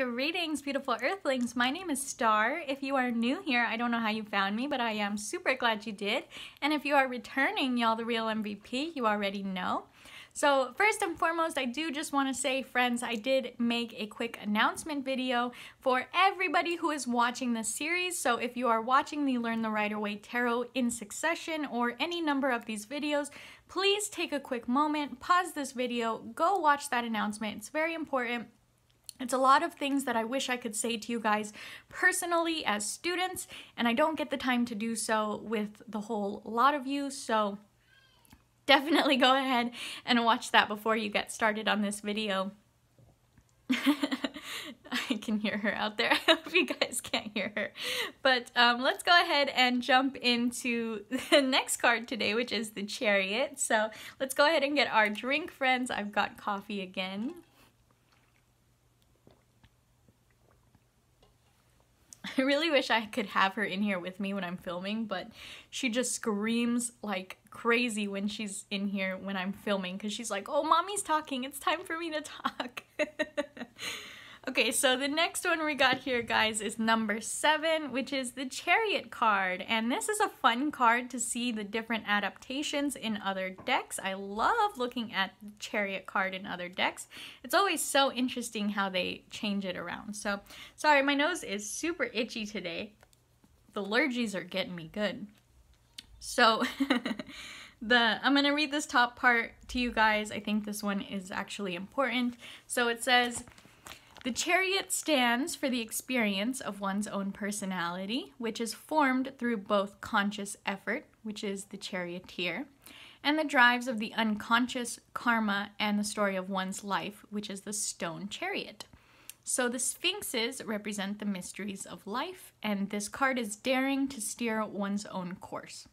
Greetings, beautiful earthlings. My name is Star. If you are new here, I don't know how you found me, but I am super glad you did. And if you are returning, y'all the real MVP, you already know. So first and foremost, I do just want to say, friends, I did make a quick announcement video for everybody who is watching this series. So if you are watching the Learn the Rider Waite Tarot in succession or any number of these videos, please take a quick moment, pause this video, go watch that announcement. It's very important. It's a lot of things that I wish I could say to you guys personally as students, and I don't get the time to do so with the whole lot of you, so definitely go ahead and watch that before you get started on this video. I can hear her out there. I hope you guys can't hear her. But let's go ahead and jump into the next card today, which is the Chariot. So let's go ahead and get our drink, friends. I've got coffee again. I really wish I could have her in here with me when I'm filming, but she just screams like crazy when she's in here when I'm filming because she's like, oh, mommy's talking, it's time for me to talk. Okay, so the next one we got here, guys, is number 7, which is the Chariot card. And this is a fun card to see the different adaptations in other decks. I love looking at the Chariot card in other decks. It's always so interesting how they change it around. So, sorry, my nose is super itchy today. The allergies are getting me good. So, I'm going to read this top part to you guys. I think this one is actually important. So it says, the Chariot stands for the experience of one's own personality, which is formed through both conscious effort, which is the charioteer, and the drives of the unconscious karma and the story of one's life, which is the stone chariot. So the Sphinxes represent the mysteries of life, and this card is daring to steer one's own course.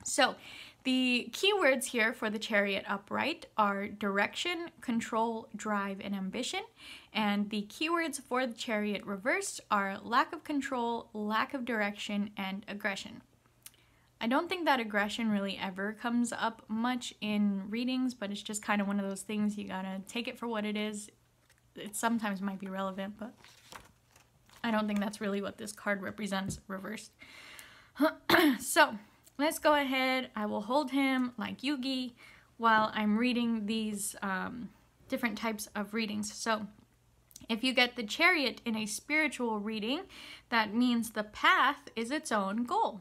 So the keywords here for the Chariot upright are direction, control, drive, and ambition. And the keywords for the Chariot reversed are lack of control, lack of direction, and aggression. I don't think that aggression really ever comes up much in readings, but it's just kind of one of those things you gotta take it for what it is. It sometimes might be relevant, but I don't think that's really what this card represents reversed. So let's go ahead. I will hold him like Yugi while I'm reading these different types of readings. So if you get the Chariot in a spiritual reading, that means the path is its own goal.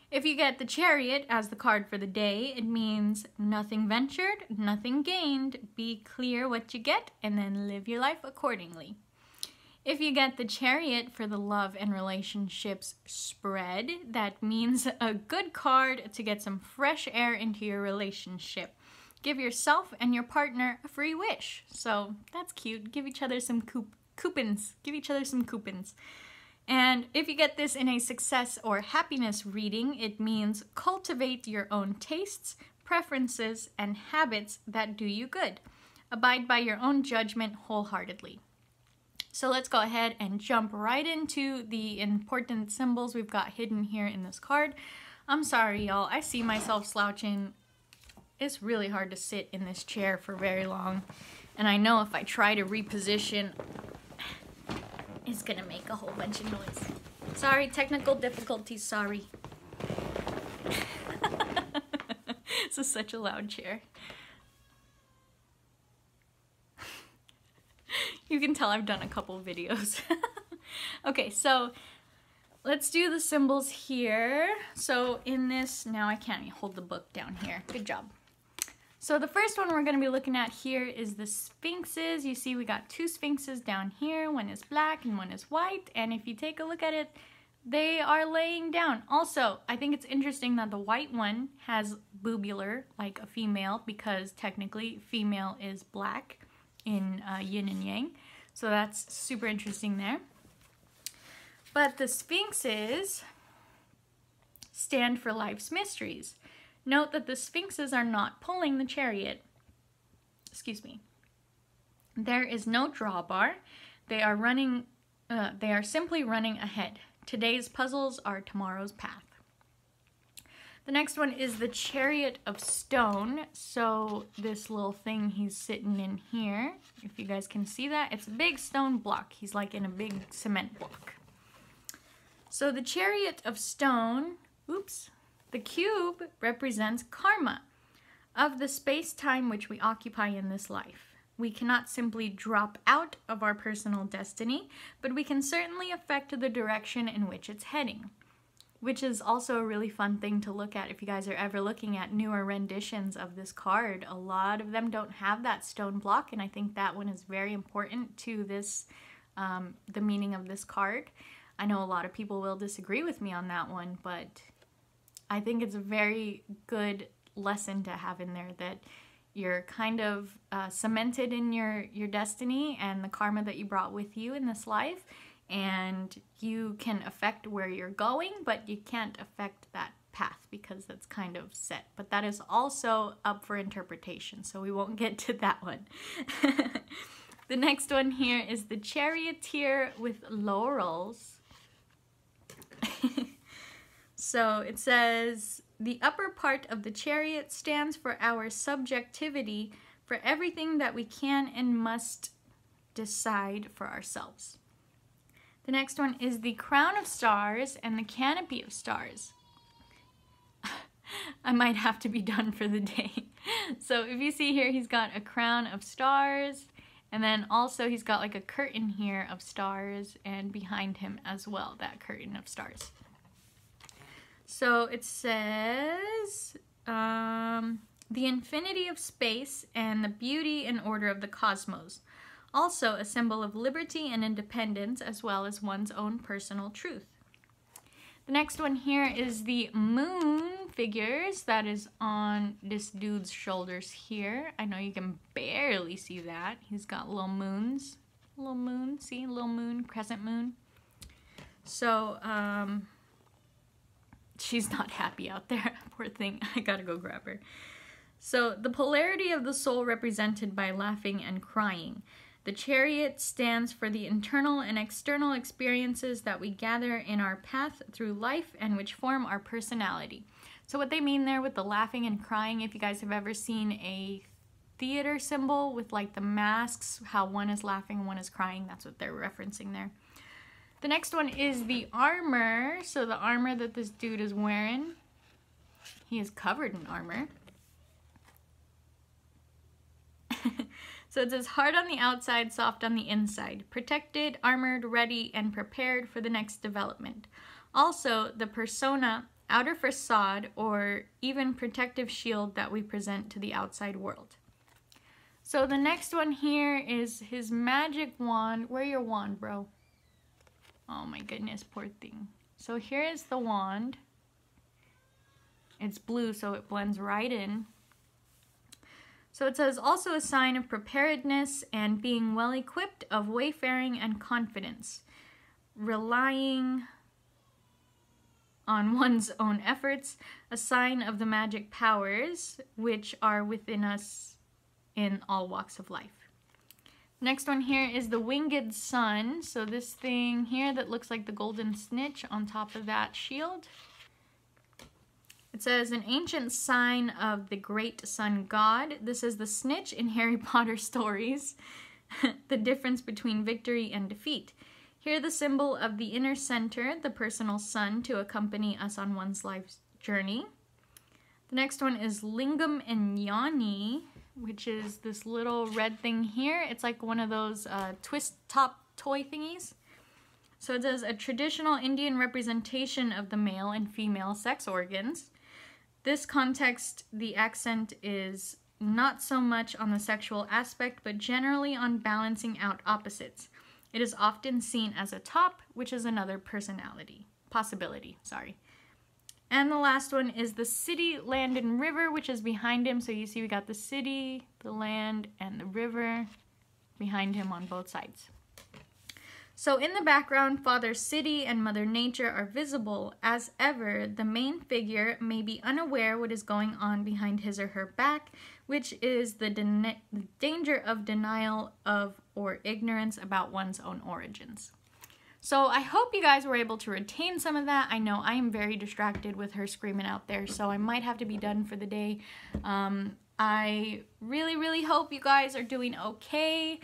If you get the Chariot as the card for the day, it means nothing ventured, nothing gained. Be clear what you get and then live your life accordingly. If you get the Chariot for the love and relationships spread, that means a good card to get some fresh air into your relationship. Give yourself and your partner a free wish. So that's cute. Give each other some coupons. Give each other some coupons. And if you get this in a success or happiness reading, it means cultivate your own tastes, preferences, and habits that do you good. Abide by your own judgment wholeheartedly. So let's go ahead and jump right into the important symbols we've got hidden here in this card. I'm sorry, y'all. I see myself slouching. It's really hard to sit in this chair for very long. And I know if I try to reposition, it's gonna make a whole bunch of noise. Sorry, technical difficulties, sorry. This is such a loud chair. You can tell I've done a couple videos. Okay, so let's do the symbols here. So in this, now I can't hold the book down here. Good job. So the first one we're going to be looking at here is the Sphinxes. You see we got 2 Sphinxes down here. One is black and one is white. And if you take a look at it, they are laying down. Also, I think it's interesting that the white one has boobular, like a female, because technically female is black in yin and yang. So that's super interesting there. But the Sphinxes stand for life's mysteries. Note that the Sphinxes are not pulling the Chariot. Excuse me. There is no drawbar. They are simply running ahead. Today's puzzles are tomorrow's path. The next one is the Chariot of Stone. So this little thing he's sitting in here, if you guys can see that, it's a big stone block. He's like in a big cement block. So the Chariot of Stone, oops, the cube represents karma of the space-time which we occupy in this life. We cannot simply drop out of our personal destiny, but we can certainly affect the direction in which it's heading. Which is also a really fun thing to look at if you guys are ever looking at newer renditions of this card. A lot of them don't have that stone block, and I think that one is very important to this, the meaning of this card. I know a lot of people will disagree with me on that one, but I think it's a very good lesson to have in there, that you're kind of cemented in your destiny and the karma that you brought with you in this life. And you can affect where you're going, but you can't affect that path because that's kind of set. But that is also up for interpretation, so we won't get to that one. The next one here is the Charioteer with laurels. So it says, the upper part of the chariot stands for our subjectivity, for everything that we can and must decide for ourselves. The next one is the Crown of Stars and the Canopy of Stars. I might have to be done for the day. So if you see here, he's got a crown of stars, and then also he's got like a curtain here of stars, and behind him as well, that curtain of stars. So it says, the infinity of space and the beauty and order of the cosmos. Also a symbol of liberty and independence, as well as one's own personal truth. The next one here is the moon figures that is on this dude's shoulders here. I know you can barely see that. He's got little moons. Little moon, see? Little moon, crescent moon. So, she's not happy out there. Poor thing. I gotta go grab her. So, the polarity of the soul represented by laughing and crying. The chariot stands for the internal and external experiences that we gather in our path through life and which form our personality. So what they mean there with the laughing and crying, if you guys have ever seen a theater symbol with like the masks, how one is laughing and one is crying, that's what they're referencing there. The next one is the armor. So the armor that this dude is wearing, he is covered in armor. So it says, hard on the outside, soft on the inside. Protected, armored, ready, and prepared for the next development. Also, the persona, outer facade, or even protective shield that we present to the outside world. So the next one here is his magic wand. Where your wand, bro? Oh my goodness, poor thing. So here is the wand. It's blue, so it blends right in. So it says, also a sign of preparedness and being well equipped, of wayfaring and confidence, relying on one's own efforts, a sign of the magic powers which are within us in all walks of life. Next one here is the winged sun. So this thing here that looks like the golden snitch on top of that shield. It says, an ancient sign of the great sun god. This is the snitch in Harry Potter stories. The difference between victory and defeat. Here the symbol of the inner center, the personal sun, to accompany us on one's life's journey. The next one is Lingam and Yanni, which is this little red thing here. It's like one of those twist top toy thingies. So it says, a traditional Indian representation of the male and female sex organs. This context, the accent is not so much on the sexual aspect, but generally on balancing out opposites. It is often seen as a top, which is another possibility. And the last one is the city, land, and river, which is behind him. So you see we got the city, the land, and the river behind him on both sides. So in the background, Father City and Mother Nature are visible. As ever, the main figure may be unaware what is going on behind his or her back, which is the danger of denial of or ignorance about one's own origins. So I hope you guys were able to retain some of that. I know I am very distracted with her screaming out there, so I might have to be done for the day. I really hope you guys are doing okay.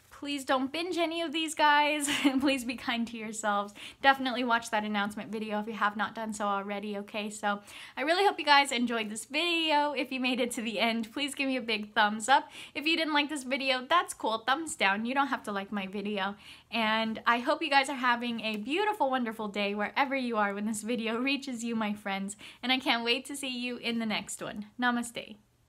Please don't binge any of these, guys. Please be kind to yourselves. Definitely watch that announcement video if you have not done so already, okay? So I really hope you guys enjoyed this video. If you made it to the end, please give me a big thumbs up. If you didn't like this video, that's cool. Thumbs down. You don't have to like my video. And I hope you guys are having a beautiful, wonderful day wherever you are when this video reaches you, my friends. And I can't wait to see you in the next one. Namaste.